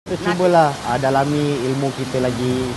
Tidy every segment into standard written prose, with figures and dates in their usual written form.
Kita cubalah dalami ilmu kita lagi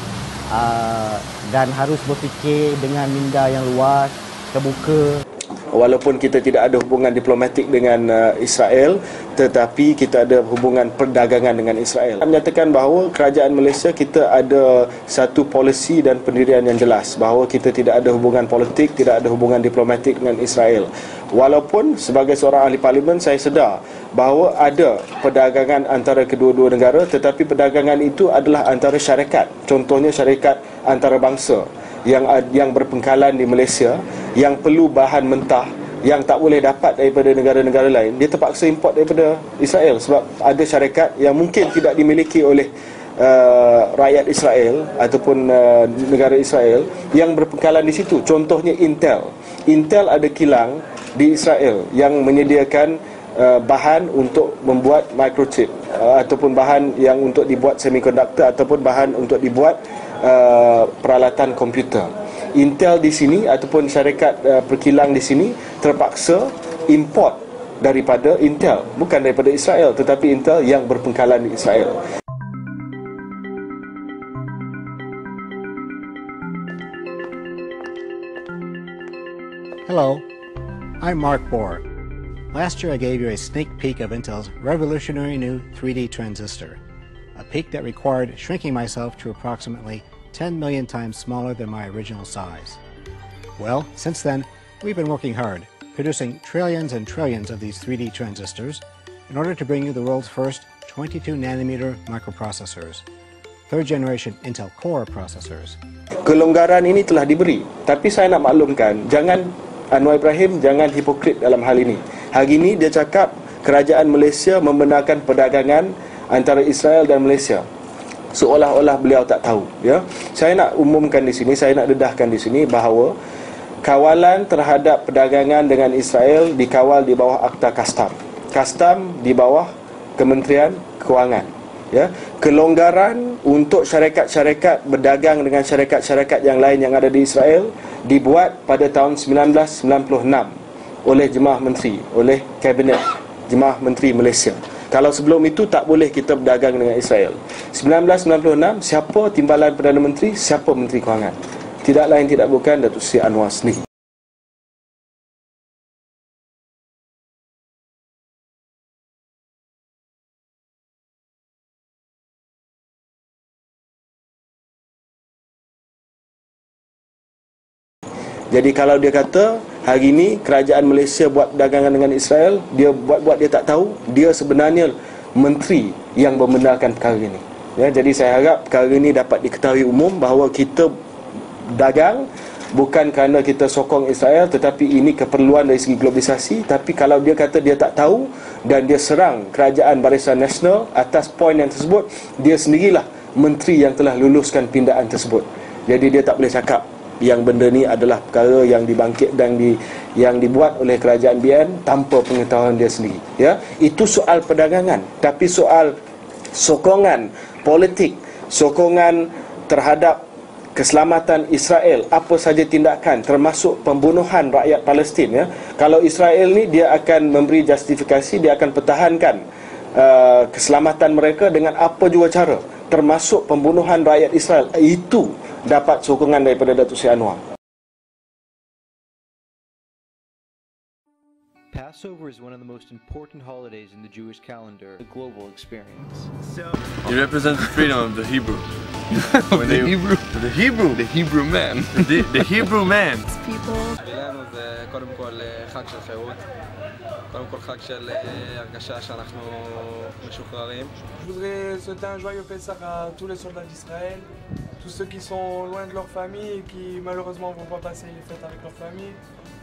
dan harus berfikir dengan minda yang luas, terbuka. Walaupun kita tidak ada hubungan diplomatik dengan Israel, tetapi kita ada hubungan perdagangan dengan Israel. Menyatakan bahawa kerajaan Malaysia kita ada satu polisi dan pendirian yang jelas, bahawa kita tidak ada hubungan politik, tidak ada hubungan diplomatik dengan Israel. Walaupun sebagai seorang ahli parlimen saya sedar bahawa ada perdagangan antara kedua-dua negara, tetapi perdagangan itu adalah antara syarikat. Contohnya syarikat antarabangsa yang berpengkalan di Malaysia, yang perlu bahan mentah yang tak boleh dapat daripada negara-negara lain, dia terpaksa import daripada Israel sebab ada syarikat yang mungkin tidak dimiliki oleh rakyat Israel ataupun negara Israel yang berpengkalan di situ. Contohnya Intel. Intel ada kilang di Israel yang menyediakan bahan untuk membuat microchip ataupun bahan yang untuk dibuat semiconductor ataupun bahan untuk dibuat peralatan komputer. Intel di sini ataupun syarikat perkilang di sini terpaksa import daripada Intel, bukan daripada Israel, tetapi Intel yang berpengkalan di Israel. Hello, I'm Mark Bohr. Last year I gave you a sneak peek of Intel's revolutionary new 3D transistor, a peek that required shrinking myself to approximately 10 million times smaller than my original size. Well, since then, we've been working hard, producing trillions and trillions of these 3D transistors in order to bring you the world's first 22nm microprocessors, third-generation Intel Core processors. Kelonggaran ini telah diberi, tapi saya nak maklumkan, jangan Anwar Ibrahim jangan hipokrit dalam hal ini. Hari ini dia cakap kerajaan Malaysia membenarkan perdagangan antara Israel dan Malaysia, seolah-olah beliau tak tahu, ya. Saya nak umumkan di sini, saya nak dedahkan di sini bahawa kawalan terhadap perdagangan dengan Israel dikawal di bawah Akta Kastam. Kastam di bawah Kementerian Kewangan, ya. Kelonggaran untuk syarikat-syarikat berdagang dengan syarikat-syarikat yang lain yang ada di Israel dibuat pada tahun 1996 oleh Jemaah Menteri, oleh Kabinet Jemaah Menteri Malaysia. Kalau sebelum itu tak boleh kita berdagang dengan Israel. 1996, siapa timbalan Perdana Menteri, siapa Menteri Kewangan? Tidak lain tidak bukan Datuk Seri Anwar sendiri. Jadi kalau dia kata hari ini kerajaan Malaysia buat perdagangan dengan Israel, dia buat dia tak tahu, dia sebenarnya menteri yang membenarkan perkara ini. Ya, jadi saya harap perkara ini dapat diketahui umum bahawa kita dagang bukan kerana kita sokong Israel, tetapi ini keperluan dari segi globalisasi. Tapi kalau dia kata dia tak tahu dan dia serang kerajaan Barisan Nasional atas poin yang tersebut, dia sendirilah menteri yang telah luluskan pindaan tersebut. Jadi dia tak boleh cakap yang benda ni adalah perkara yang dibangkit dan yang dibuat oleh kerajaan BN tanpa pengetahuan dia sendiri, ya. Itu soal perdagangan, tapi soal sokongan politik, sokongan terhadap keselamatan Israel, apa saja tindakan termasuk pembunuhan rakyat Palestin, ya. Kalau Israel ni dia akan memberi justifikasi, dia akan pertahankan keselamatan mereka dengan apa jua cara, termasuk pembunuhan rakyat Israel. Itu dapat sokongan daripada Datuk Seri Anwar. Passover is one of the most important holidays in the Jewish calendar, a global experience. It represents the freedom of the Hebrew. The Hebrew man. The Hebrew man. לנו זה קודם כל חג של חירות, קודם כל חג של הרגשה שאנחנו משוחררים. Je voudrais souhaiter un joyeux Pessah à tous les soldats d'Israël, tous ceux qui sont loin de leur famille et qui malheureusement vont pas passer les fêtes avec leur famille.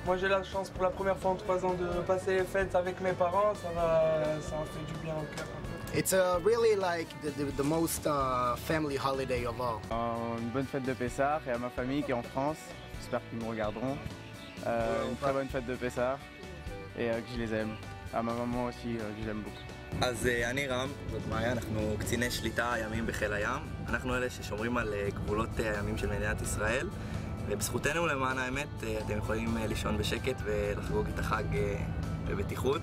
Moi j'ai la chance pour la première fois en 3 ans de passer les fêtes avec mes parents, ça me fait du bien au cœur. It's really like the most family holiday of all. Une bonne fête de Pessah et à ma famille qui est en France, j'espère qu'ils me regarderont. Une très bonne fête de Pessah et que je les aime. À ma maman aussi, que j'aime beaucoup. אז אני רם, זאת מאיה, אנחנו קציני שליטה ימים בחיל הים. אנחנו אלה ששומרים על גבולות הימים של מדינת ישראל. ובזכותנו, למען האמת, אתם יכולים לישון בשקט ולחגוג את החג בבטיחות.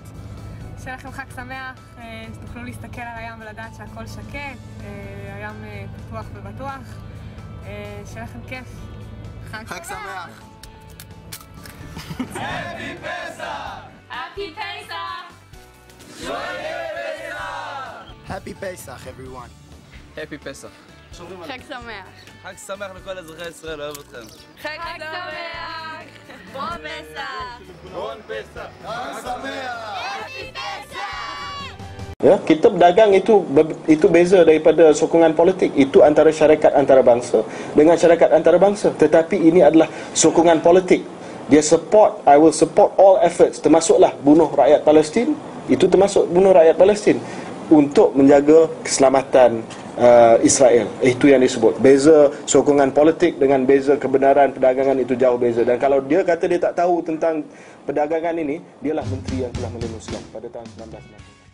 שיהיה לכם חג שמח, שתוכלו להסתכל על הים ולדעת שהכל שקט, הים פתוח ובטוח, שיהיה לכם כיף. חג שמח! Happy Pesach! Happy Pesach! Happy Pesach, everyone. Happy Pesach. חג שמח. חג שמח לכל אזרחי ישראל, אוהב אתכם. חג שמח! בון פסח! בון פסח! חג שמח! Happy Pesach! Ya, kita berdagang itu beza daripada sokongan politik. Itu antara syarikat antarabangsa dengan syarikat antarabangsa. Tetapi ini adalah sokongan politik. Dia support, I will support all efforts, termasuklah bunuh rakyat Palestin. Itu termasuk bunuh rakyat Palestin untuk menjaga keselamatan Israel. Itu yang disebut. Beza sokongan politik dengan beza kebenaran perdagangan itu jauh beza. Dan kalau dia kata dia tak tahu tentang perdagangan ini, dialah menteri yang telah meluluskan pada tahun 1990.